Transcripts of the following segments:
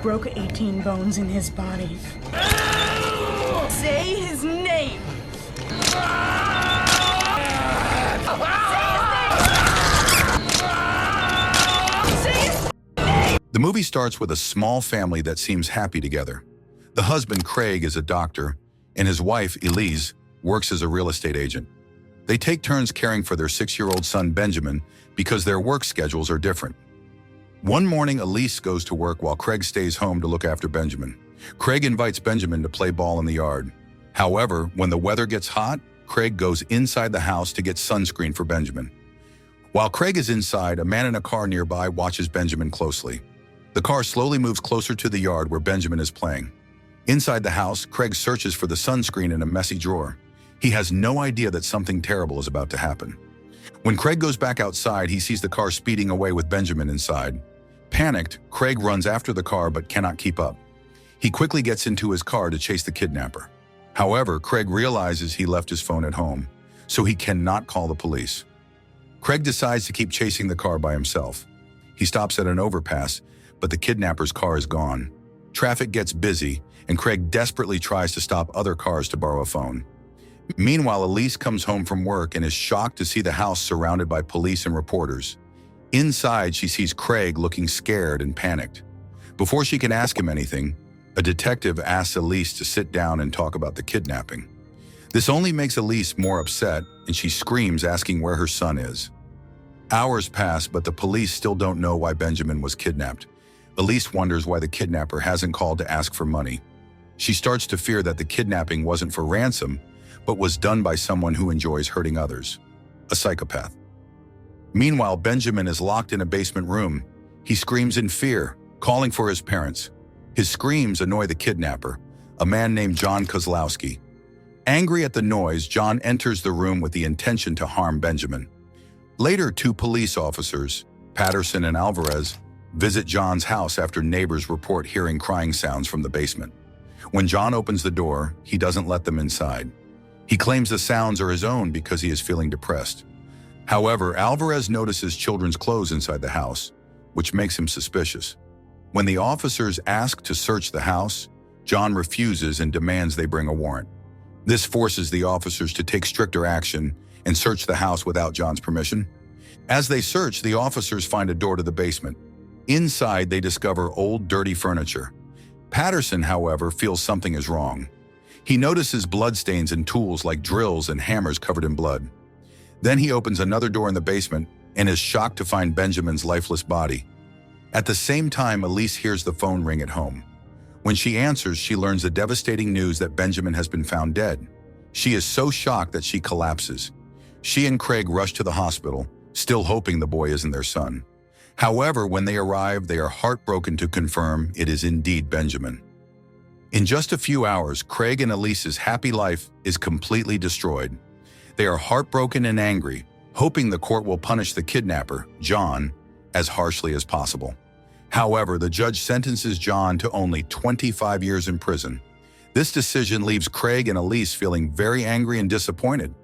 broke 18 bones in his body. Say his name! The movie starts with a small family that seems happy together. The husband, Craig, is a doctor, and his wife, Elise, works as a real estate agent. They take turns caring for their 6-year-old son, Benjamin, because their work schedules are different. One morning, Elise goes to work while Craig stays home to look after Benjamin. Craig invites Benjamin to play ball in the yard. However, when the weather gets hot, Craig goes inside the house to get sunscreen for Benjamin. While Craig is inside, a man in a car nearby watches Benjamin closely. The car slowly moves closer to the yard where Benjamin is playing. Inside the house, Craig searches for the sunscreen in a messy drawer. He has no idea that something terrible is about to happen. When Craig goes back outside, he sees the car speeding away with Benjamin inside. Panicked, Craig runs after the car but cannot keep up. He quickly gets into his car to chase the kidnapper. However, Craig realizes he left his phone at home, so he cannot call the police. Craig decides to keep chasing the car by himself. He stops at an overpass, but the kidnapper's car is gone. Traffic gets busy, and Craig desperately tries to stop other cars to borrow a phone. Meanwhile, Elise comes home from work and is shocked to see the house surrounded by police and reporters. Inside, she sees Craig looking scared and panicked. Before she can ask him anything, a detective asks Elise to sit down and talk about the kidnapping. This only makes Elise more upset, and she screams, asking where her son is. Hours pass, but the police still don't know why Benjamin was kidnapped. Elise wonders why the kidnapper hasn't called to ask for money. She starts to fear that the kidnapping wasn't for ransom, but was done by someone who enjoys hurting others, a psychopath. Meanwhile, Benjamin is locked in a basement room. He screams in fear, calling for his parents. His screams annoy the kidnapper, a man named John Kozlowski. Angry at the noise, John enters the room with the intention to harm Benjamin. Later, 2 police officers, Patterson and Alvarez, visit John's house after neighbors report hearing crying sounds from the basement. When John opens the door, he doesn't let them inside. He claims the sounds are his own because he is feeling depressed. However, Alvarez notices children's clothes inside the house, which makes him suspicious. When the officers ask to search the house, John refuses and demands they bring a warrant. This forces the officers to take stricter action and search the house without John's permission. As they search, the officers find a door to the basement. Inside, they discover old, dirty furniture. Patterson, however, feels something is wrong. He notices bloodstains and tools like drills and hammers covered in blood. Then he opens another door in the basement and is shocked to find Benjamin's lifeless body. At the same time, Elise hears the phone ring at home. When she answers, she learns the devastating news that Benjamin has been found dead. She is so shocked that she collapses. She and Craig rush to the hospital, still hoping the boy isn't their son. However, when they arrive, they are heartbroken to confirm it is indeed Benjamin. In just a few hours, Craig and Elise's happy life is completely destroyed. They are heartbroken and angry, hoping the court will punish the kidnapper, John, as harshly as possible. However, the judge sentences John to only 25 years in prison. This decision leaves Craig and Elise feeling very angry and disappointed.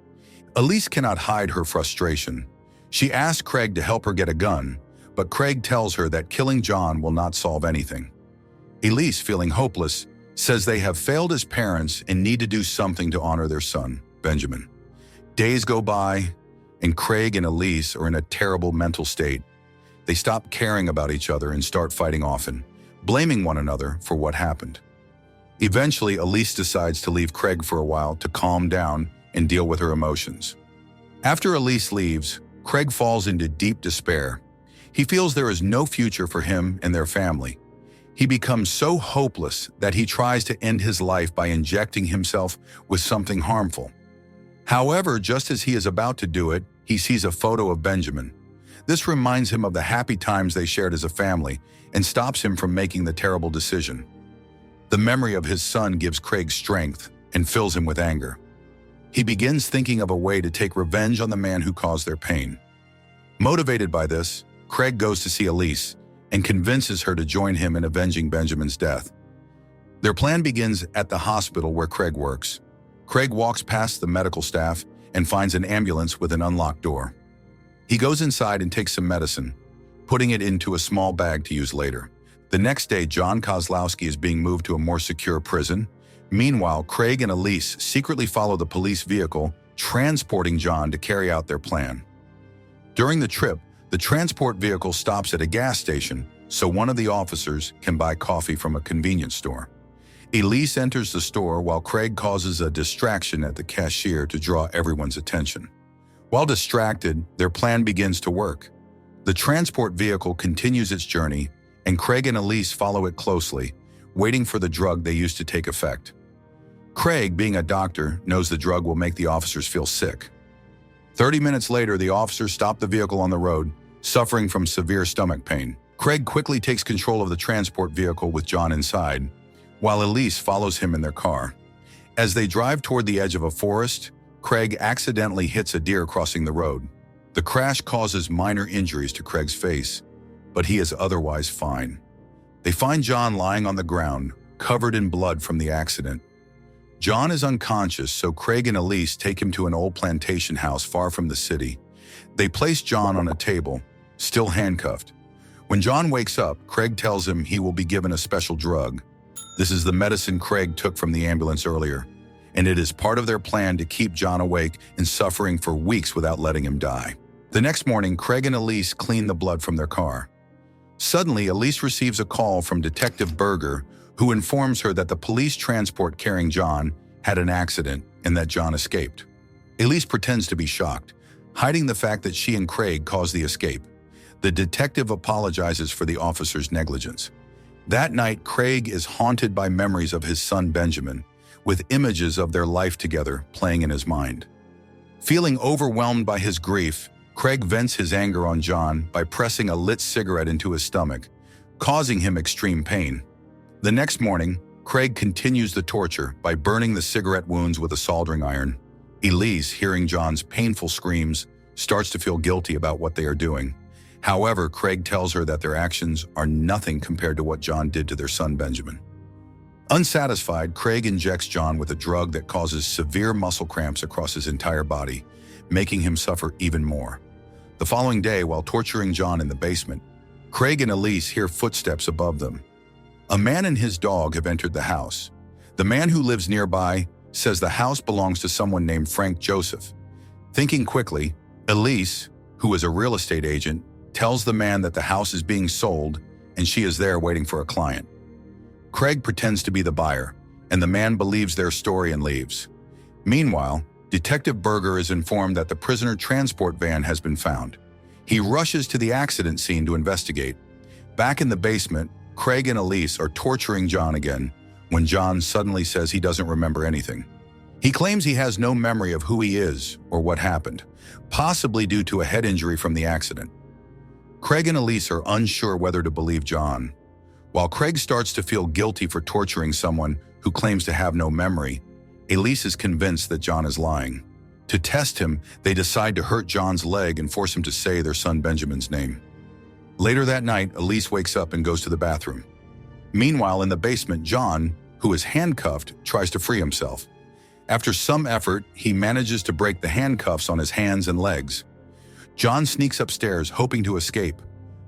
Elise cannot hide her frustration. She asks Craig to help her get a gun, but Craig tells her that killing John will not solve anything. Elise, feeling hopeless, says they have failed as parents and need to do something to honor their son, Benjamin. Days go by, and Craig and Elise are in a terrible mental state. They stop caring about each other and start fighting often, blaming one another for what happened. Eventually, Elise decides to leave Craig for a while to calm down and deal with her emotions. After Elise leaves, Craig falls into deep despair. He feels there is no future for him and their family. He becomes so hopeless that he tries to end his life by injecting himself with something harmful. However, just as he is about to do it, he sees a photo of Benjamin. This reminds him of the happy times they shared as a family and stops him from making the terrible decision. The memory of his son gives Craig strength and fills him with anger. He begins thinking of a way to take revenge on the man who caused their pain. Motivated by this, Craig goes to see Elise and convinces her to join him in avenging Benjamin's death. Their plan begins at the hospital where Craig works. Craig walks past the medical staff and finds an ambulance with an unlocked door. He goes inside and takes some medicine, putting it into a small bag to use later. The next day, John Kozlowski is being moved to a more secure prison. Meanwhile, Craig and Elise secretly follow the police vehicle, transporting John to carry out their plan. During the trip, the transport vehicle stops at a gas station so one of the officers can buy coffee from a convenience store. Elise enters the store while Craig causes a distraction at the cashier to draw everyone's attention. While distracted, their plan begins to work. The transport vehicle continues its journey, and Craig and Elise follow it closely, waiting for the drug they used to take effect. Craig, being a doctor, knows the drug will make the officers feel sick. 30 minutes later, the officers stop the vehicle on the road, suffering from severe stomach pain. Craig quickly takes control of the transport vehicle with John inside, while Elise follows him in their car. As they drive toward the edge of a forest, Craig accidentally hits a deer crossing the road. The crash causes minor injuries to Craig's face, but he is otherwise fine. They find John lying on the ground, covered in blood from the accident. John is unconscious, so Craig and Elise take him to an old plantation house far from the city. They place John on a table, still handcuffed. When John wakes up, Craig tells him he will be given a special drug. This is the medicine Craig took from the ambulance earlier, and it is part of their plan to keep John awake and suffering for weeks without letting him die. The next morning, Craig and Elise clean the blood from their car. Suddenly, Elise receives a call from Detective Berger, who informs her that the police transport carrying John had an accident and that John escaped. Elise pretends to be shocked, hiding the fact that she and Craig caused the escape. The detective apologizes for the officer's negligence. That night, Craig is haunted by memories of his son Benjamin, with images of their life together playing in his mind. Feeling overwhelmed by his grief, Craig vents his anger on John by pressing a lit cigarette into his stomach, causing him extreme pain. The next morning, Craig continues the torture by burning the cigarette wounds with a soldering iron. Elise, hearing John's painful screams, starts to feel guilty about what they are doing. However, Craig tells her that their actions are nothing compared to what John did to their son Benjamin. Unsatisfied, Craig injects John with a drug that causes severe muscle cramps across his entire body, making him suffer even more. The following day, while torturing John in the basement, Craig and Elise hear footsteps above them. A man and his dog have entered the house. The man who lives nearby says the house belongs to someone named Frank Joseph. Thinking quickly, Elise, who is a real estate agent, tells the man that the house is being sold and she is there waiting for a client. Craig pretends to be the buyer, and the man believes their story and leaves. Meanwhile, Detective Berger is informed that the prisoner transport van has been found. He rushes to the accident scene to investigate. Back in the basement, Craig and Elise are torturing John again when John suddenly says he doesn't remember anything. He claims he has no memory of who he is or what happened, possibly due to a head injury from the accident. Craig and Elise are unsure whether to believe John. While Craig starts to feel guilty for torturing someone who claims to have no memory, Elise is convinced that John is lying. To test him, they decide to hurt John's leg and force him to say their son Benjamin's name. Later that night, Elise wakes up and goes to the bathroom. Meanwhile, in the basement, John, who is handcuffed, tries to free himself. After some effort, he manages to break the handcuffs on his hands and legs. John sneaks upstairs, hoping to escape,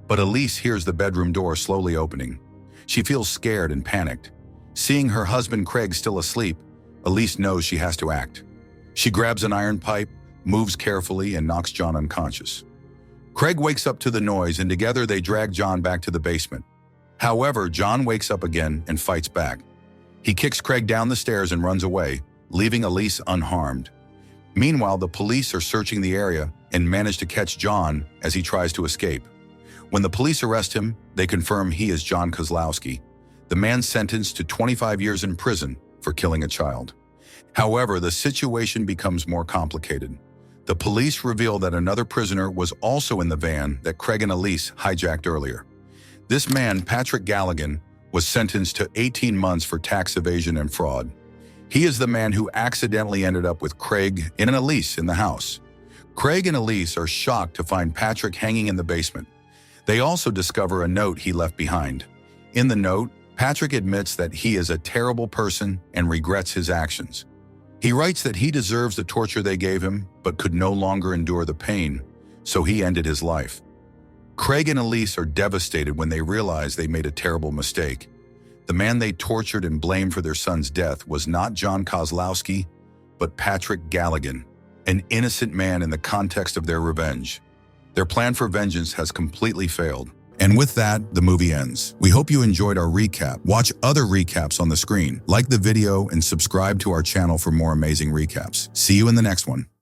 but Elise hears the bedroom door slowly opening. She feels scared and panicked. Seeing her husband Craig still asleep, Elise knows she has to act. She grabs an iron pipe, moves carefully, and knocks John unconscious. Craig wakes up to the noise, and together they drag John back to the basement. However, John wakes up again and fights back. He kicks Craig down the stairs and runs away, leaving Elise unharmed. Meanwhile, the police are searching the area and manage to catch John as he tries to escape. When the police arrest him, they confirm he is John Kozlowski, the man sentenced to 25 years in prison for killing a child. However, the situation becomes more complicated. The police reveal that another prisoner was also in the van that Craig and Elise hijacked earlier. This man, Patrick Galligan, was sentenced to 18 months for tax evasion and fraud. He is the man who accidentally ended up with Craig and Elise in the house. Craig and Elise are shocked to find Patrick hanging in the basement. They also discover a note he left behind. In the note, Patrick admits that he is a terrible person and regrets his actions. He writes that he deserves the torture they gave him, but could no longer endure the pain, so he ended his life. Craig and Elise are devastated when they realize they made a terrible mistake. The man they tortured and blamed for their son's death was not John Kozlowski, but Patrick Galligan, an innocent man in the context of their revenge. Their plan for vengeance has completely failed. And with that, the movie ends. We hope you enjoyed our recap. Watch other recaps on the screen. Like the video and subscribe to our channel for more amazing recaps. See you in the next one.